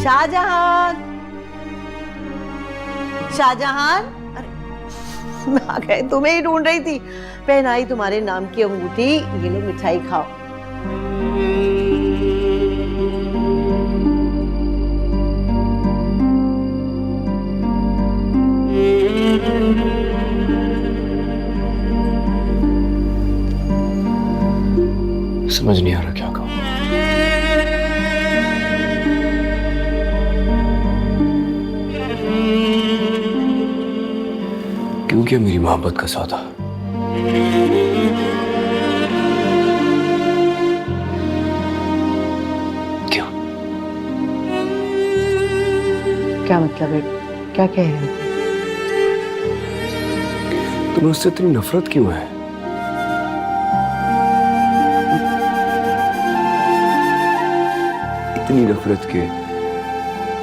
शाहजहां, शाहजहां, अरे आ गए, तुम्हें ही ढूंढ रही थी। पहनाई तुम्हारे नाम की अंगूठी, ये लो मिठाई खाओ। समझ नहीं आ रहा क्या कहूं। क्यों किया मेरी मोहब्बत का सौदा? क्या क्या मतलब है? क्या कह रहे हो? तुम्हें उससे इतनी नफरत क्यों है? इतनी नफरत के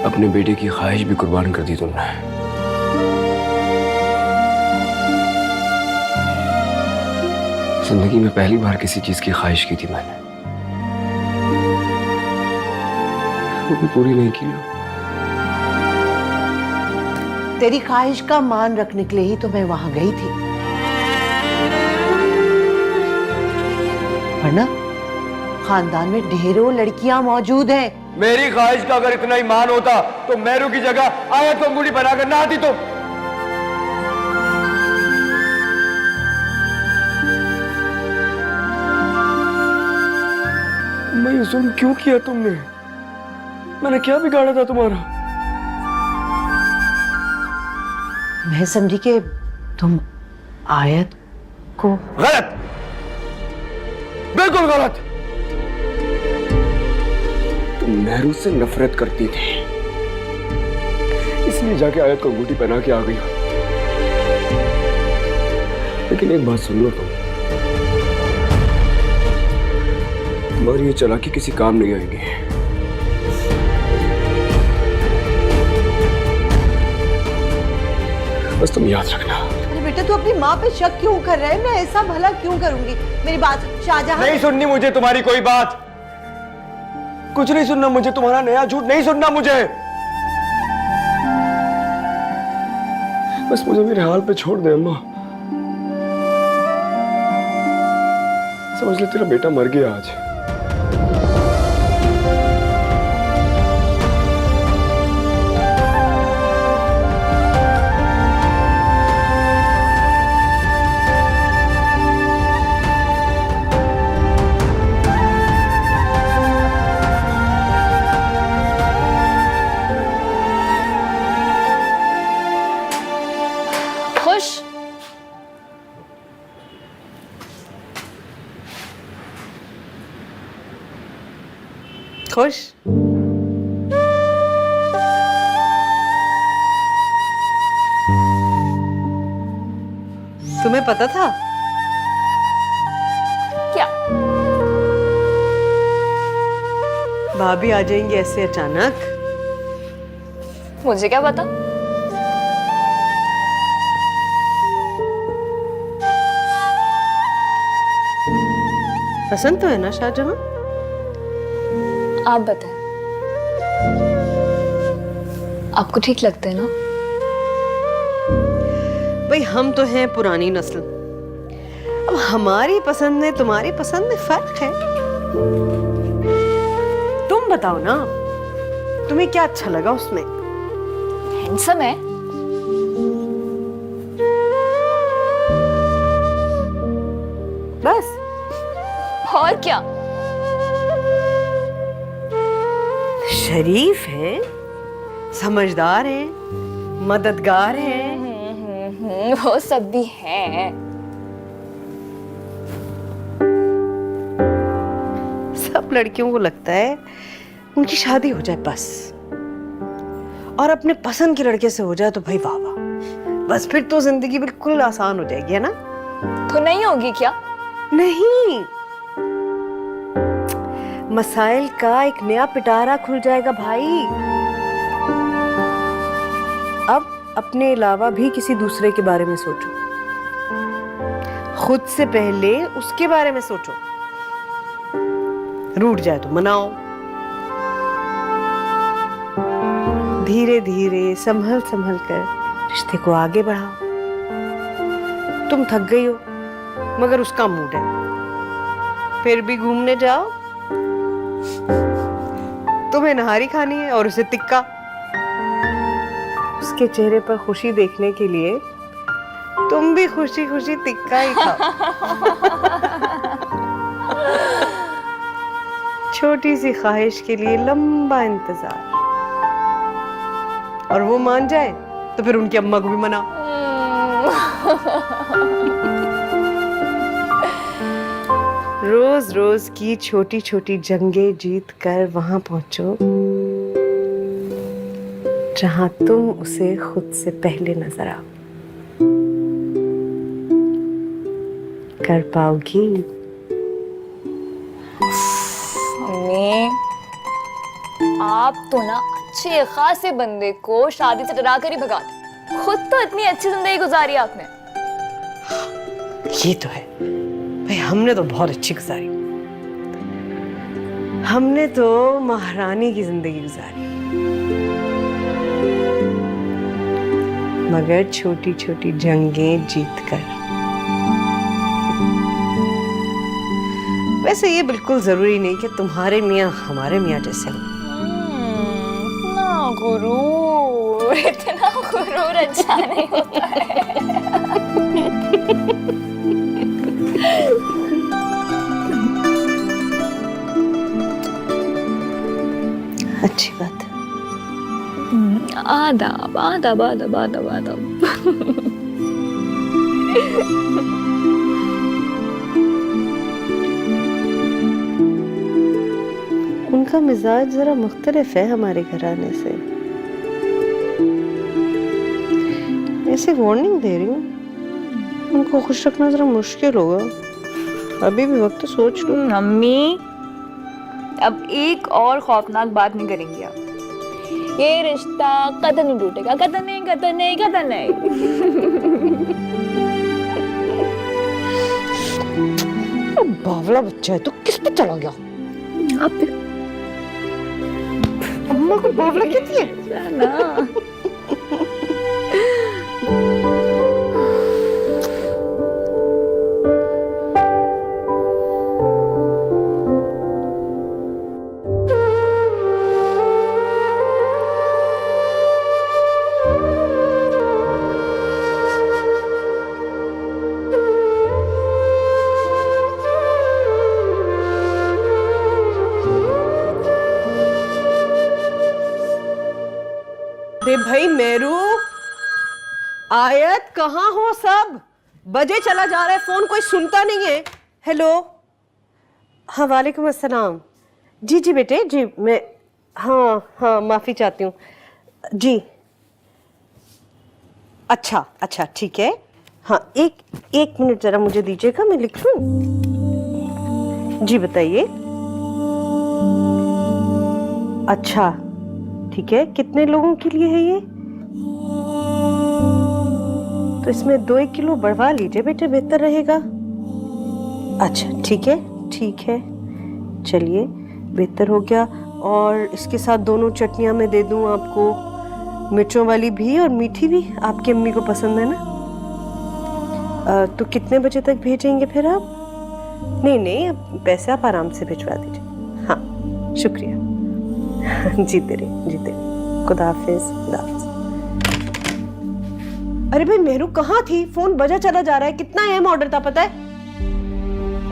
अपने बेटे की ख्वाहिश भी कुर्बान कर दी तुमने। जिंदगी में पहली बार किसी चीज की ख्वाहिश की थी मैंने, वो भी पूरी नहीं की। तेरी ख्वाहिश का मान रखने के लिए ही तो मैं वहां गई थी, वरना खानदान में ढेरों लड़कियां मौजूद हैं। मेरी ख्वाहिश का अगर इतना ही मान होता तो मेरू की जगह आयत को अंगूठी बनाकर ना आती तुम। मैं ये जुल्म क्यों किया तुमने? मैंने क्या बिगाड़ा था तुम्हारा? मैं समझी कि तुम आयत को। गलत, बिल्कुल गलत। तुम मेहरू से नफरत करती थी, इसलिए जाके आयत को अंगूठी पहना के आ गई। लेकिन एक बात सुन लो, तुम्हारी ये चालाकी किसी काम नहीं आएगी। बस तुम याद रखना। अरे बेटा, तू अपनी माँ पे शक क्यों कर रहा है? मैं ऐसा भला क्यों करूंगी? मेरी बात शाहजहां। नहीं सुननी मुझे तुम्हारी कोई बात, कुछ नहीं सुनना मुझे, तुम्हारा नया झूठ नहीं सुनना मुझे। बस मुझे मेरे हाल पे छोड़ दे अम्मा। समझ ले तेरा बेटा मर गया आज। खुश? खुश? तुम्हें पता था? क्या? भाभी आ जाएंगी ऐसे अचानक? मुझे क्या पता? पसंद तो है ना शाहजहां? आप बताएं, आपको ठीक लगते हैं ना? भाई हम तो हैं पुरानी नस्ल, अब हमारी पसंद में तुम्हारी पसंद में फर्क है। तुम बताओ ना, तुम्हें क्या अच्छा लगा उसमें? हैंडसम है। बस? और क्या? शरीफ है, समझदार है, मददगार है। वो सब भी है। सब लड़कियों को लगता है उनकी शादी हो जाए बस, और अपने पसंद के लड़के से हो जाए तो भाई वाह वाह, बस फिर तो जिंदगी बिल्कुल आसान हो जाएगी, है ना? तो नहीं होगी क्या? नहीं, मसाइल का एक नया पिटारा खुल जाएगा भाई। अब अपने अलावा भी किसी दूसरे के बारे में सोचो, खुद से पहले उसके बारे में सोचो। रूठ जाए तो मनाओ, धीरे धीरे संभल संभल कर रिश्ते को आगे बढ़ाओ। तुम थक गई हो मगर उसका मूड है, फिर भी घूमने जाओ। तुम्हें नहारी खानी है और उसे तिक्का। उसके चेहरे पर खुशी देखने के लिए तुम भी खुशी खुशी तिक्का ही खाओ। छोटी सी ख्वाहिश के लिए लंबा इंतजार, और वो मान जाए तो फिर उनकी अम्मा को भी मनाओ। रोज रोज की छोटी छोटी जंगें जीत कर वहां पहुंचो जहां तुम उसे खुद से पहले नजर आओ। कर पाओगी? मम्मी, आप तो ना अच्छे खासे बंदे को शादी से डरा कर ही भगा दे। खुद तो इतनी अच्छी जिंदगी गुजारी आपने। ये तो है भाई, हमने तो बहुत अच्छी गुजारी। हमने तो महारानी की जिंदगी गुजारी, मगर छोटी छोटी जंगें जीत कर। वैसे ये बिल्कुल जरूरी नहीं कि तुम्हारे मियाँ हमारे मियाँ जैसे हो। इतना गुरूर, इतना गुरूर अच्छा नहीं होता है। अच्छी बात है। आदाब आदाब आदाब आदाब आदाब। उनका मिजाज जरा मुख्तलिफ है हमारे घराने से। ऐसे वार्निंग दे रही हूँ, उनको खुश रखना जरा मुश्किल होगा। अभी भी वक्त सोच लो। मम्मी, अब एक और खौफनाक बात नहीं करेंगी आप। ये रिश्ता कतई नहीं टूटेगा, कतई नहीं, कतई नहीं, कतई नहीं। बावला बच्चा है तो किस पे चला गया? आप अम्मा को बावला कहती है ना। अरे भाई मेरू, आयत कहाँ हो सब? बजे चला जा रहा है, फोन कोई सुनता नहीं है। हेलो, हाँ वालेकुम अस्सलाम। जी जी बेटे, जी मैं, हाँ हाँ माफ़ी चाहती हूँ जी। अच्छा अच्छा ठीक है। हाँ एक मिनट ज़रा मुझे दीजिएगा, मैं लिख लूँ। जी बताइए। अच्छा ठीक है, कितने लोगों के लिए है ये? तो इसमें 2-1 किलो बढ़वा लीजिए बेटे, बेहतर रहेगा। अच्छा ठीक है ठीक है, चलिए बेहतर हो गया। और इसके साथ दोनों चटनियाँ मैं दे दूँ आपको, मिर्चों वाली भी और मीठी भी, आपकी अम्मी को पसंद है ना? तो कितने बजे तक भेजेंगे फिर आप? नहीं नहीं, पैसे आप आराम से भिजवा दीजिए। हाँ शुक्रिया। जीते रहे, खुदा हाफिज, खुदा हाफिज। अरे भाई मेहरू कहाँ थी? फोन बजा चला जा रहा है। कितना अहम ऑर्डर था पता है?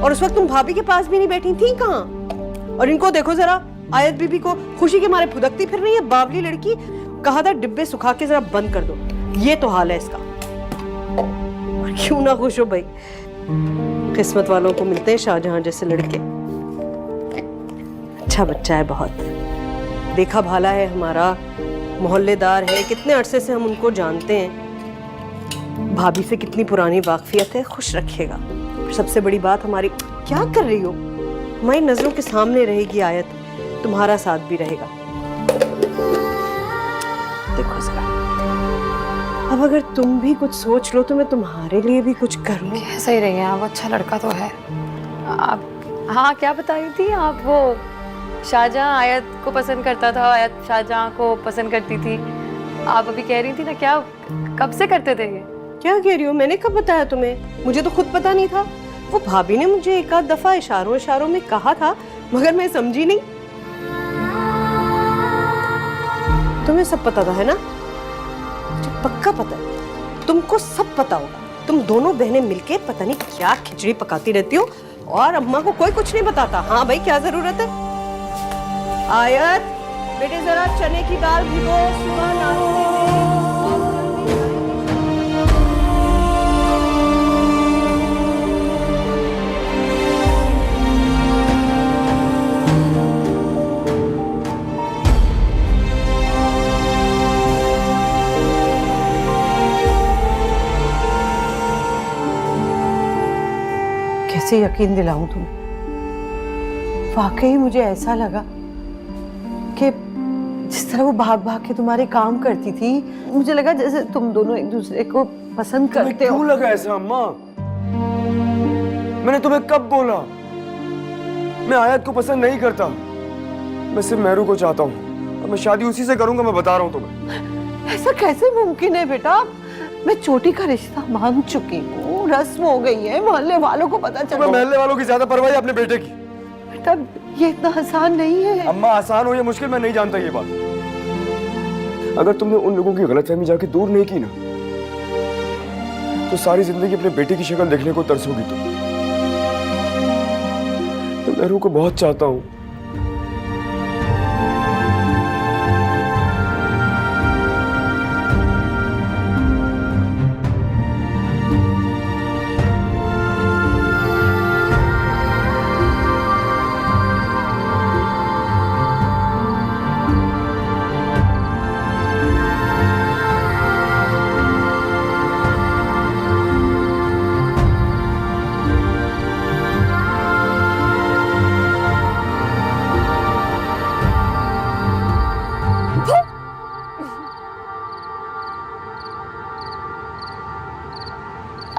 और उस वक्त तुम भाभी के पास भी नहीं बैठी थी कहाँ? और इनको देखो जरा, आयत बीबी को खुशी के मारे फुदकती फिर रही है, बावली लड़की। कहा था डिब्बे सुखा के जरा बंद कर दो, ये तो हाल है इसका। और क्यों ना खुश हो भाई, किस्मत वालों को मिलते हैं शाहजहां जैसे लड़के। अच्छा बच्चा है बहुत, देखा भाला है, हमारा मोहल्लेदार है, कितने अरसे से हम उनको जानते हैं। भाभी से कितनी पुरानी वाकफियत है, खुश रखेगा। सबसे बड़ी बात हमारी, क्या कर रही हो? हमारी नजरों के सामने रहेगी आयत, तुम्हारा साथ भी रहेगा। देखो जरा, अब अगर तुम भी कुछ सोच लो तो मैं तुम्हारे लिए भी कुछ करूं। कैसा ही रही है वो, अच्छा लड़का तो है। आप हाँ क्या बता रही थी आप? वो शाहजहां आयत को पसंद करता था, आयत शाहजहां को पसंद करती थी। आप अभी कह रही थी ना, क्या कब से करते थे ये? क्या कह रही हो? मैंने कब बताया तुम्हें? मुझे तो खुद पता नहीं था। वो भाभी ने मुझे एक आध दफा इशारों इशारों में कहा था, मगर मैं समझी नहीं। तुम्हें सब पता था है ना? मुझे पक्का पता है, तुमको सब पता होगा। तुम दोनों बहनें मिलके पता नहीं क्या खिचड़ी पकाती रहती हो और अम्मा को कोई कुछ नहीं बताता। हाँ भाई, क्या जरूरत है? आयत बेटे, जरा चने की दाल भिगो, सुबह नाश्ते में। कैसे यकीन दिलाऊं तुम्हें? वाकई मुझे ऐसा लगा कि जिस तरह वो भाग भाग के तुम्हारे काम करती थी, मुझे लगा जैसे तुम दोनों एक दूसरे को पसंद करते हो। क्यों लगा ऐसा अम्मा? मैंने तुम्हें कब बोला? मैं आयत को पसंद नहीं करता। मैं सिर्फ मेहरू को चाहता हूँ और मैं शादी उसी से करूंगा। मैं बता रहा हूँ तुम्हें। ऐसा कैसे मुमकिन है बेटा? मैं चोटी का रिश्ता मान चुकी हूँ, रस्म हो गई है, मोहल्ले वालों को पता चला। तुम्हें मोहल्ले वालों की ज्यादा परवाह है अपने बेटे की। बेटा ये इतना आसान नहीं है। अम्मा, आसान हो या मुश्किल मैं नहीं जानता ये बात। अगर तुमने उन लोगों की गलतफहमी जाके दूर नहीं की ना, तो सारी जिंदगी अपने बेटे की शक्ल देखने को तरसोगी तुम। मैं मेहरू को बहुत चाहता हूँ।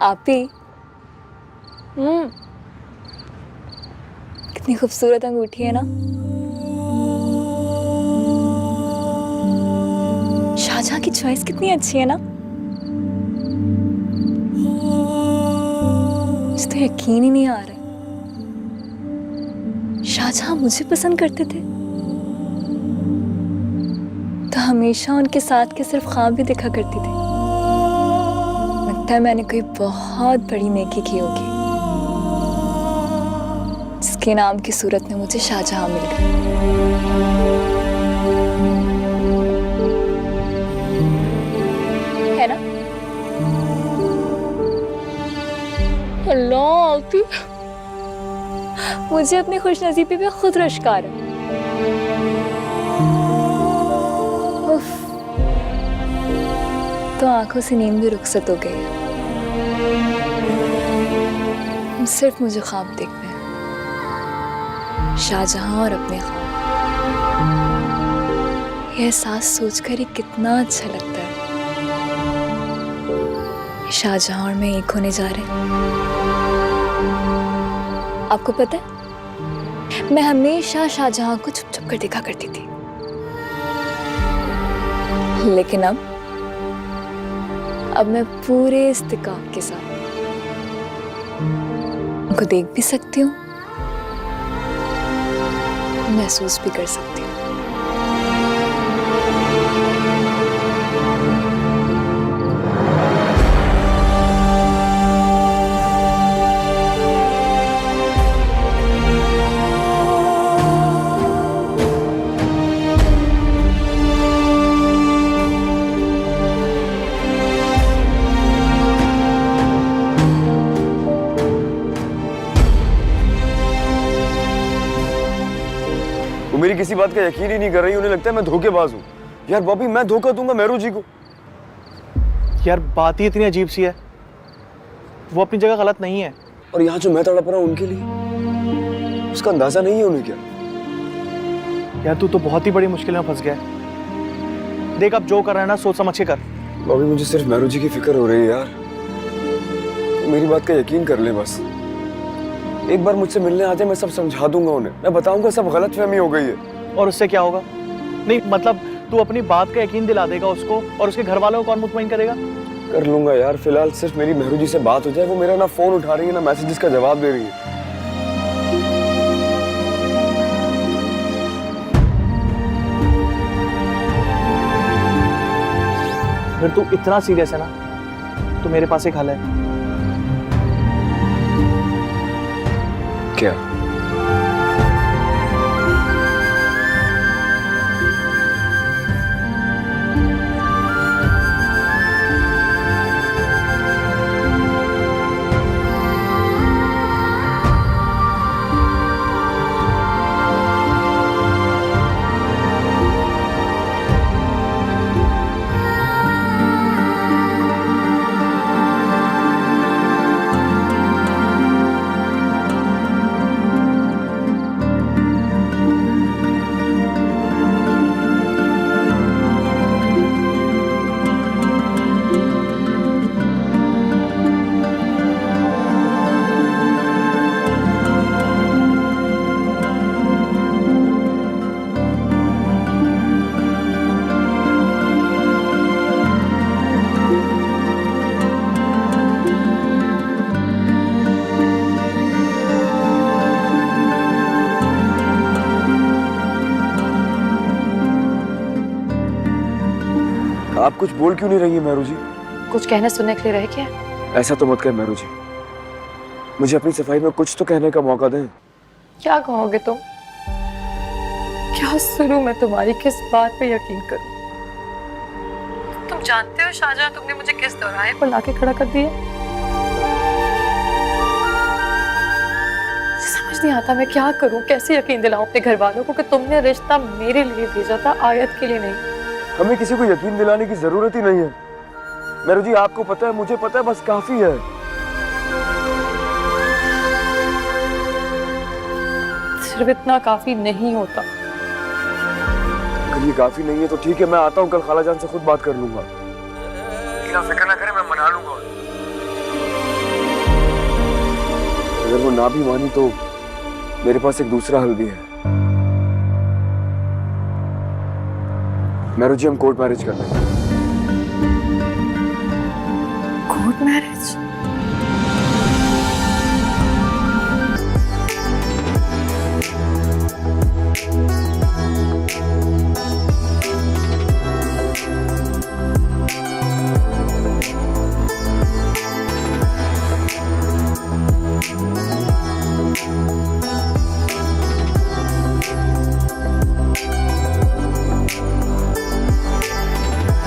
आप ही कितनी खूबसूरत अंगूठी है ना। शाहजहां की चॉइस कितनी अच्छी है ना। मुझे तो यकीन ही नहीं आ रहा। शाहजहां मुझे पसंद करते थे तो हमेशा उनके साथ के सिर्फ ख्वाब भी देखा करती थी। लगता है मैंने कोई बहुत बड़ी नेकी की होगी, जिसके नाम की सूरत में मुझे शाहजहां मिल गया। है ना? अल्लाह आती, मुझे अपनी खुशनसीबी पे खुद रश्कार है। उफ, तो आंखों से नींद भी रुखसत हो गई है। सिर्फ मुझे ख्वाब देखने हैं, शाहजहां और अपने ख्वाब। यह एहसास सोचकर ही कितना अच्छा लगता है। शाहजहां और मैं एक होने जा रहे हैं। आपको पता है, मैं हमेशा शाहजहां को छुप छुप कर देखा करती थी, लेकिन अब मैं पूरे इस्तिकाम के साथ उनको देख भी सकती हूँ, महसूस भी कर सकती हूँ। वो मेरी किसी बात का यकीन ही नहीं कर रही। उन्हें लगता है मैं धोखेबाज हूँ। यार बॉबी, मैं धोखा दूंगा मेहरू जी को? यार बात ही इतनी अजीब सी है। वो अपनी जगह गलत नहीं है। और यहाँ जो मैं तड़प रहा हूँ उनके लिए, उसका अंदाजा नहीं है उन्हें क्या? यार तू तो बहुत ही बड़ी मुश्किल में फंस गया है। देख, अब जो कर रहा है ना, सोच समझ के कर। बॉबी, मुझे सिर्फ मेहरू जी की फिक्र हो रही है यार। तो मेरी बात का यकीन कर ले बस। एक बार मुझसे मिलने आते, मैं सब समझा दूंगा उन्हें। मैं बताऊंगा सब गलतफहमी हो गई है। और उससे क्या होगा? नहीं मतलब तू अपनी बात का यकीन दिला देगा उसको, और उसके घर वालों को कौन मुतमईन करेगा? कर लूंगा यार, फिलहाल सिर्फ मेरी मेहरू जी से बात हो जाए। वो मेरा ना फोन उठा रही है ना मैसेजेस का जवाब दे रही है। फिर तू इतना सीरियस है ना, तो मेरे पास एक हल है। क्या? आप कुछ बोल क्यों नहीं रही है मेहरू जी? कुछ कहने सुनने के लिए रहे क्या? ऐसा तो मत कह मेहरू जी, मुझे अपनी सफाई में कुछ तो कहने का मौका दें। क्या कहोगे तुम? क्या शुरू में तुम्हारी किस बात पे यकीन करूं? तुम जानते हो शाहजहां तुमने मुझे किस दौराहे पर लाके खड़ा कर दिया? समझ नहीं आता मैं क्या करूं, कैसे यकीन दिलाऊं अपने घर वालों को कि तुमने रिश्ता मेरे लिए भेजा था, आयत के लिए नहीं। हमें किसी को यकीन दिलाने की जरूरत ही नहीं है मेहरू जी, आपको पता है, मुझे पता है, बस काफी है। सिर्फ इतना काफी नहीं होता। अगर ये काफी नहीं है तो ठीक है, मैं आता हूँ कल, खाला जान से खुद बात कर लूंगा। फिक्र ना करें, मैं मना लूंगा। अगर वो ना भी मानी तो मेरे पास एक दूसरा हल भी है। मेहरू जी, हम कोर्ट मैरिज कर लेंगे। Court marriage?